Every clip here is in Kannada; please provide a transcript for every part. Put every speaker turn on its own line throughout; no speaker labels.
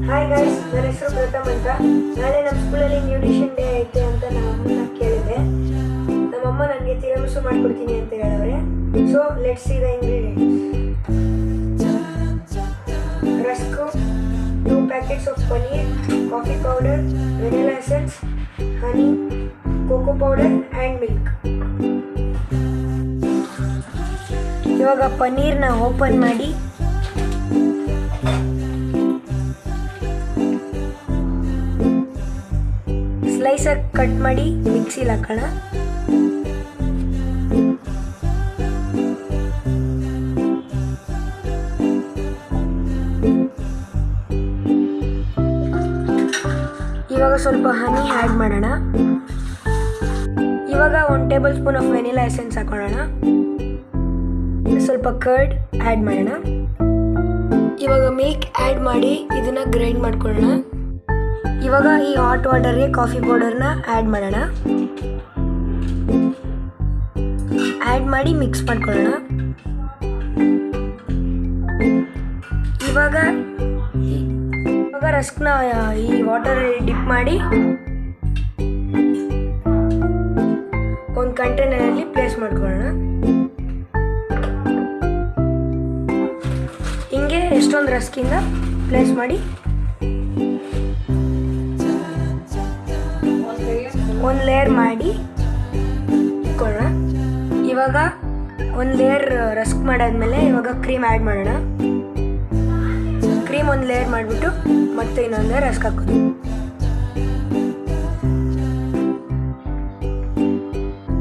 ಹಾಯ್ ಗೈಸ್, ನನ್ನ ಹೆಸರು ಪ್ರಥಮ್ ಅಂತ. ನಾಳೆ ನಮ್ಮ ಸ್ಕೂಲಲ್ಲಿ ನ್ಯೂಟ್ರಿಷನ್ ಡೇ ಐತೆ ಅಂತ ನಮ್ಮ ಅಮ್ಮನ ಕೇಳಿದೆ. ನಮ್ಮಮ್ಮ ನನಗೆ ತಿರಮಿಸು ಮಾಡಿಕೊಡ್ತೀನಿ ಅಂತ ಹೇಳಿದ್ರೆ. So let's see the ingredients. Rusk, 2 packets of paneer, coffee powder, vanilla essence, honey, cocoa powder and milk. ಇವಾಗ ಪನ್ನೀರ್ನ ಓಪನ್ ಮಾಡಿ ಸ್ಲೈಸಾಗಿ ಕಟ್ ಮಾಡಿ ಮಿಕ್ಸಿಲಿ ಹಾಕೋಣ. ಇವಾಗ ಸ್ವಲ್ಪ ಹನಿ ಆ್ಯಡ್ ಮಾಡೋಣ. ಇವಾಗ 1 table spoon of vanilla essence ಹಾಕೊಳ್ಳೋಣ. ಸ್ವಲ್ಪ ಕರ್ಡ್ ಆ್ಯಡ್ ಮಾಡೋಣ. ಇವಾಗ ಮಿಲ್ಕ್ ಆ್ಯಡ್ ಮಾಡಿ ಇದನ್ನು ಗ್ರೈಂಡ್ ಮಾಡ್ಕೊಳ್ಳೋಣ. ಇವಾಗ ಈ ಹಾಟ್ ವಾಟರ್ಗೆ ಕಾಫಿ ಪೌಡರ್ನ ಆ್ಯಡ್ ಮಾಡೋಣ. ಆ್ಯಡ್ ಮಾಡಿ ಮಿಕ್ಸ್ ಮಾಡ್ಕೊಳ್ಳೋಣ. ಇವಾಗ ರಸ್ಕ್ನ ಈ ವಾಟರಲ್ಲಿ ಡಿಪ್ ಮಾಡಿ ಒಂದು ಕಂಟೈನರಲ್ಲಿ ಪ್ಲೇಸ್ ಮಾಡ್ಕೊಳ್ಳೋಣ. ಹಿಂಗೆ ಎಷ್ಟೊಂದು ರಸ್ಕಿಂದ ಪ್ಲೇಸ್ ಮಾಡಿ ಒಂದು ಲೇಯರ್ ಮಾಡಿ ಇಟ್ಕೊಳ್ಳೋಣ. ಇವಾಗ ಒಂದು ಲೇಯರ್ ರಸ್ಕ್ ಮಾಡಾದ್ಮೇಲೆ ಇವಾಗ ಕ್ರೀಮ್ ಆ್ಯಡ್ ಮಾಡೋಣ. ಕ್ರೀಮ್ ಒಂದು ಲೇಯರ್ ಮಾಡಿಬಿಟ್ಟು ಮತ್ತೆ ಇನ್ನೊಂದು ಲೇಯರ್ ರಸ್ಕ್ ಹಾಕೋದು.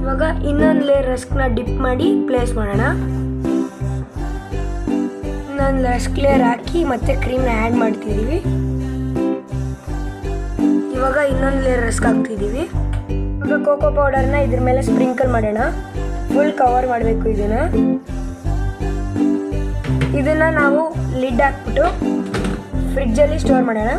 ಇವಾಗ ಇನ್ನೊಂದು ಲೇಯರ್ ರಸ್ಕ್ನ ಡಿಪ್ ಮಾಡಿ ಪ್ಲೇಸ್ ಮಾಡೋಣ. ಇನ್ನೊಂದು ರಸ್ಕ್ ಲೇಯರ್ ಹಾಕಿ ಮತ್ತೆ ಕ್ರೀಮ್ನ ಆ್ಯಡ್ ಮಾಡ್ತಿದ್ದೀವಿ. ಇವಾಗ ಇನ್ನೊಂದು ಲೇಯರ್ ರಸ್ಕ್ ಹಾಕ್ತಿದ್ದೀವಿ. ಇವಾಗ ಕೋಕೋ ಪೌಡರ್ನ ಇದ್ರ ಮೇಲೆ ಸ್ಪ್ರಿಂಕಲ್ ಮಾಡೋಣ. ಫುಲ್ ಕವರ್ ಮಾಡಬೇಕು ಇದನ್ನು ನಾವು ಲಿಡ್ ಹಾಕ್ಬಿಟ್ಟು ಫ್ರಿಡ್ಜಲ್ಲಿ ಸ್ಟೋರ್ ಮಾಡೋಣ.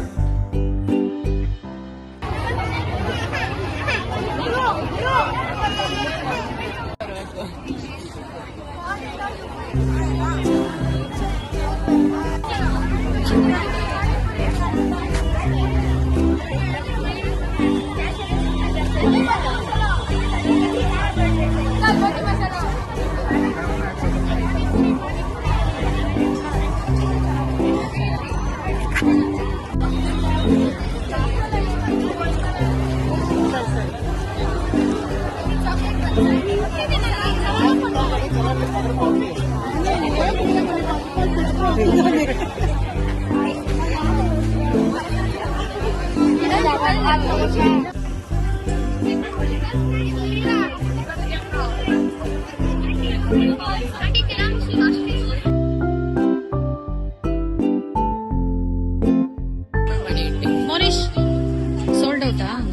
Monish, sold out.